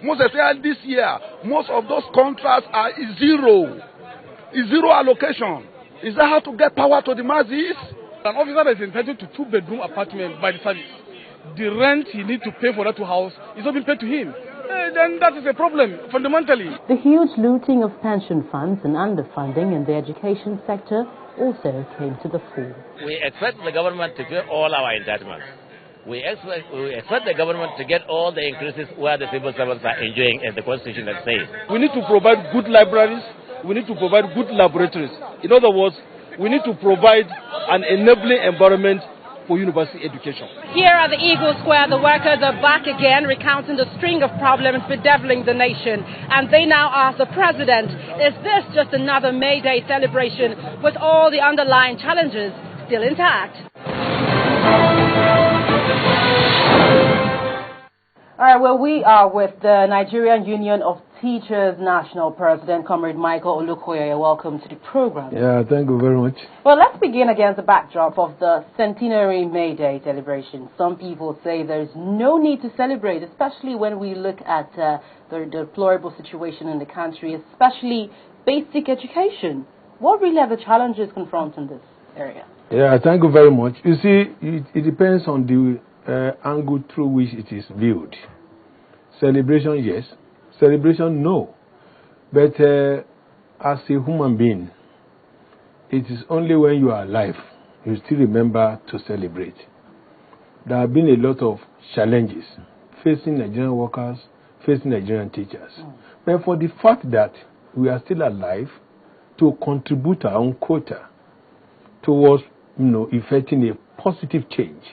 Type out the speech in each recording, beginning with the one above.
Most especially this year, most of those contracts are zero. Is zero allocation. Is that how to get power to the masses? An officer is entitled to 2-bedroom apartment by the service. The rent he needs to pay for that house is not being paid to him. Then that is a problem, fundamentally. The huge looting of pension funds and underfunding in the education sector also came to the fore. We expect the government to pay all our entitlements. We expect the government to get all the increases where the civil servants are enjoying, as the Constitution has said. We need to provide good libraries. We need to provide good laboratories. In other words, we need to provide an enabling environment for university education. Here at the Eagle Square, the workers are back again, recounting the string of problems bedeviling the nation. And they now ask the president, is this just another May Day celebration with all the underlying challenges still intact? All right, well, we are with the Nigerian Union of Teachers National President, Comrade Michael Olukoya. Welcome to the program. Yeah, thank you very much. Well, let's begin against the backdrop of the centenary May Day celebration. Some people say there's no need to celebrate, especially when we look at the deplorable situation in the country, especially basic education. What really are the challenges confronting this area? Yeah, thank you very much. You see, it depends on the angle through which it is viewed. Celebration, yes. Celebration, no. But as a human being, it is only when you are alive you still remember to celebrate. There have been a lot of challenges facing Nigerian workers, facing Nigerian teachers. But for the fact that we are still alive to contribute our own quota towards, effecting a positive change,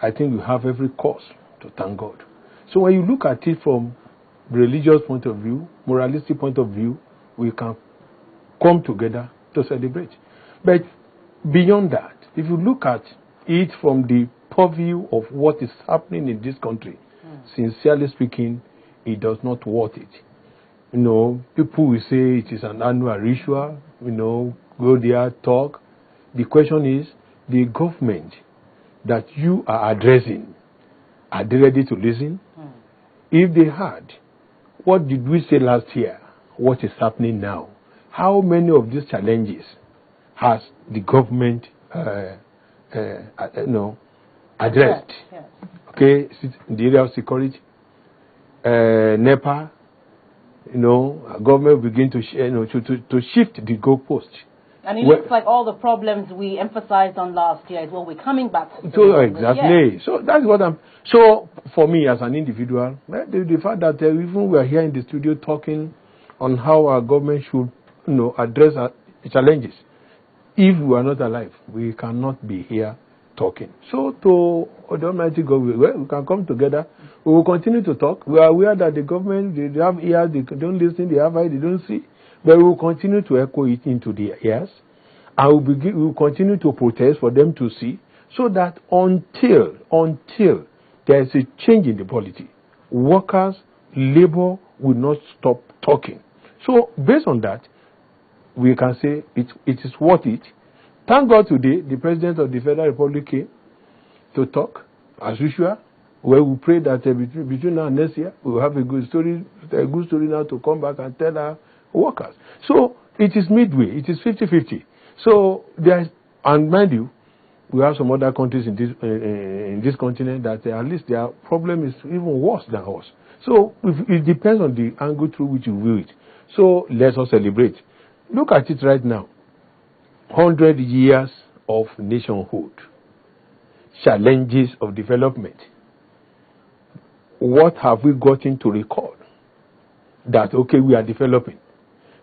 I think we have every cause to thank God. So when you look at it from religious point of view, moralistic point of view, we can come together to celebrate. But beyond that, if you look at it from the purview of what is happening in this country, sincerely speaking, it does not worth it. People will say it is an annual ritual, go there, talk. The question is, the government that you are addressing, are they ready to listen? If they had, what did we say last year? What is happening now? How many of these challenges has the government addressed? Yes. Okay, in the area of security, NEPA, government begin to shift the goalpost. And it looks like all the problems we emphasized on last year is what we're coming back to. So exactly. So that's what I'm. So for me as an individual, the fact that even we are here in the studio talking on how our government should, address our challenges. If we are not alive, we cannot be here talking. So to the Almighty God, we can come together. We will continue to talk. We are aware that the government, they have ears, they don't listen, they have eyes, they don't see. But we will continue to echo it into their ears. And we will continue to protest for them to see. So that until there is a change in the polity, workers, labor will not stop talking. So based on that, we can say it is worth it. Thank God today, the President of the Federal Republic came to talk, as usual, where we pray that between now and next year, we will have a good story now to come back and tell our workers. So it is midway, it is 50-50. So and mind you, we have some other countries in this continent that at least their problem is even worse than ours. So it depends on the angle through which you view it. So let us celebrate. Look at it right now. 100 years of nationhood, challenges of development. What have we gotten to record? That, okay, we are developing.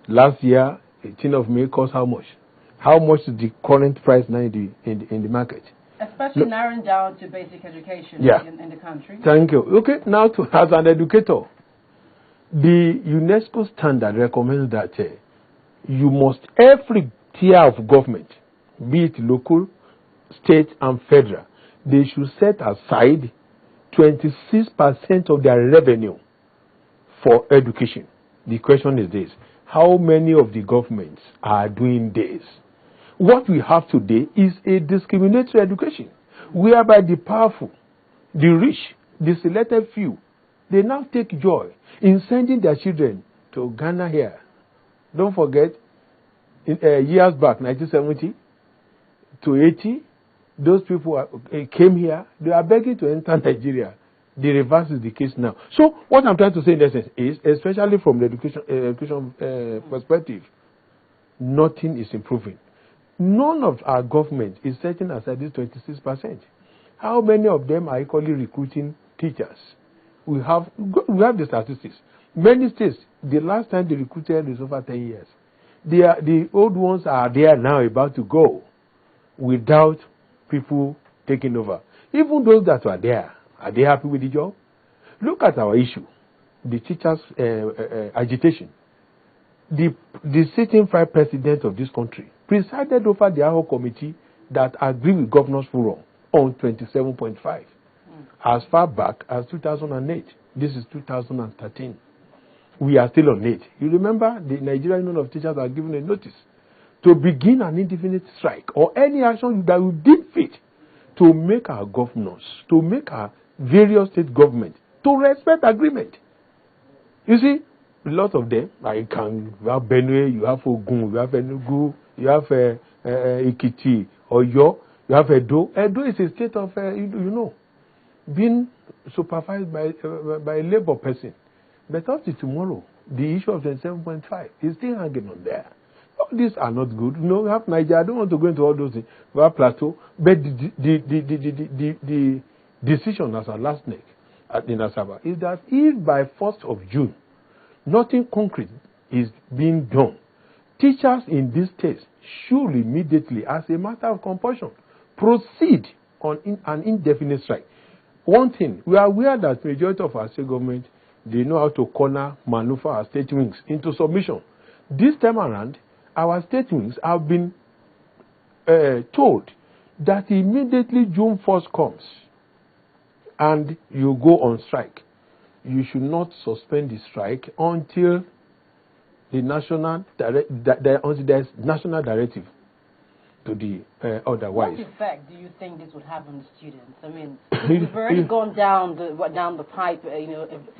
Last year, 18th of May cost how much? How much is the current price now in the market? Especially narrowing down to basic education in the country. Thank you. Okay, now as an educator, the UNESCO standard recommends that you must, every tier of government, be it local, state, and federal, they should set aside 26% of their revenue for education. The question is this: how many of the governments are doing this? What we have today is a discriminatory education, whereby the powerful, the rich, the selected few They now take joy in sending their children to Ghana here. Don't forget, years back, 1970 to 80, those people came here. They are begging to enter Nigeria. The reverse is the case now. So what I'm trying to say in essence is, especially from the education perspective, nothing is improving. None of our government is setting aside this 26%. How many of them are equally recruiting teachers? We have the statistics. Many states, the last time they recruited is over 10 years. The old ones are there now, about to go, without people taking over. Even those that were there, are they happy with the job? Look at our issue, the teachers' agitation. The sitting Vice President of this country presided over the ad hoc committee that agreed with Governors Forum on 27.5 as far back as 2008. This is 2013. We are still on it. You remember the Nigerian Union of Teachers are given a notice to begin an indefinite strike or any action that will deem fit to make our governors, to make our various state governments to respect agreement. You see, a lot of them, you have Benue, you have Ogun, you have Enugu, you have Ekiti, Oyo, you have Edo. Edo is a state of, being supervised by a labor person. But up to tomorrow, the issue of 27.5 is still hanging on there. All these are not good. We have Nigeria. I don't want to go into all those things. We have plateau. But the decision as a last neck in Asaba is that if by 1st of June, nothing concrete is being done, teachers in these states should immediately, as a matter of compulsion, proceed on an indefinite strike. One thing, we are aware that the majority of our state government, they know how to maneuver our state wings into submission. This time around, our state wings have been told that immediately June 1st comes and you go on strike, you should not suspend the strike until the national until there's national directive to the otherwise. What effect do you think this would have on the students? I mean, we've already gone down the pipe.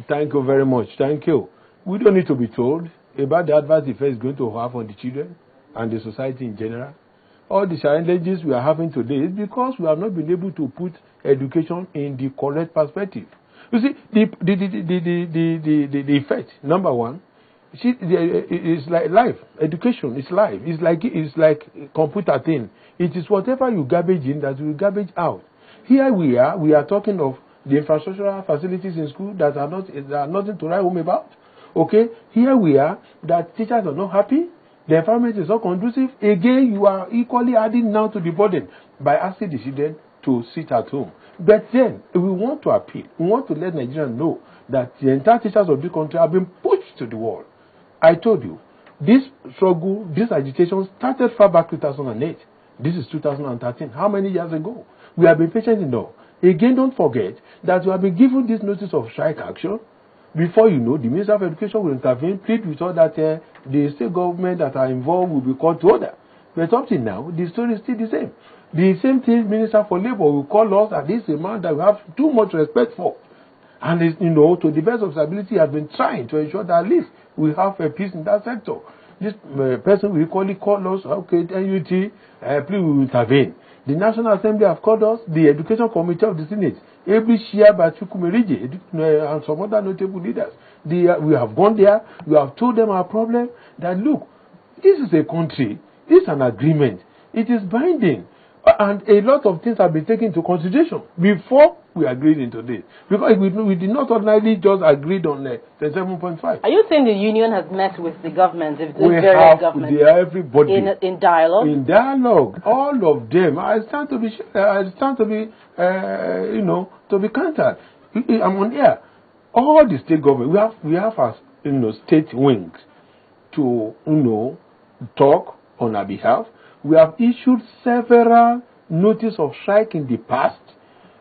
Thank you very much. Thank you. We don't need to be told about the adverse effects it's going to have on the children and the society in general. All the challenges we are having today is because we have not been able to put education in the correct perspective. You see, the effect, number one, it's like life. Education is life. It's like a computer thing. It is whatever you garbage in that you garbage out. Here we are talking of the infrastructural facilities in school that are nothing to write home about. Okay, here we are that teachers are not happy. The environment is not conducive. Again, you are equally adding now to the burden by asking the children to sit at home. But then, we want to appeal. We want to let Nigerians know that the entire teachers of this country have been pushed to the wall. I told you, this struggle, this agitation started far back 2008. This is 2013. How many years ago? We have been patient enough. Again, don't forget that we have been given this notice of strike action. Before you know, the Minister of Education will intervene, plead with all that the state government that are involved will be called to order. But up to now, the story is still the same. The same thing, Minister for Labour will call us at this amount that we have too much respect for. And, to the best of his ability, has been trying to ensure that at least we have a peace in that sector. This person will equally call us, okay, NUT, please we will intervene. The National Assembly have called us, the Education Committee of the Senate, every year by Chukwumerije and some other notable leaders. We have gone there, we have told them our problem, that look, this is a country, this is an agreement, it is binding. And a lot of things have been taken into consideration before we agreed into this. Because we did not ordinarily just agreed on 7.5. Are you saying the union has met with the government, everybody in dialogue? In dialogue, all of them. I stand to be counted. I'm on air. All the state government, we have our state wings to talk on our behalf. We have issued several notices of strike in the past.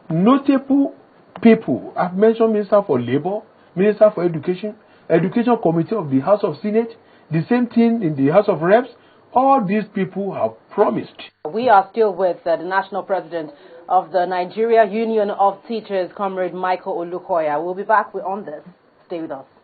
Notable people, I've mentioned Minister for Labour, Minister for Education, Education Committee of the House of Senate, the same thing in the House of Reps. All these people have promised. We are still with the national president of the Nigeria Union of Teachers, Comrade Michael Olukoya. We'll be back on this. Stay with us.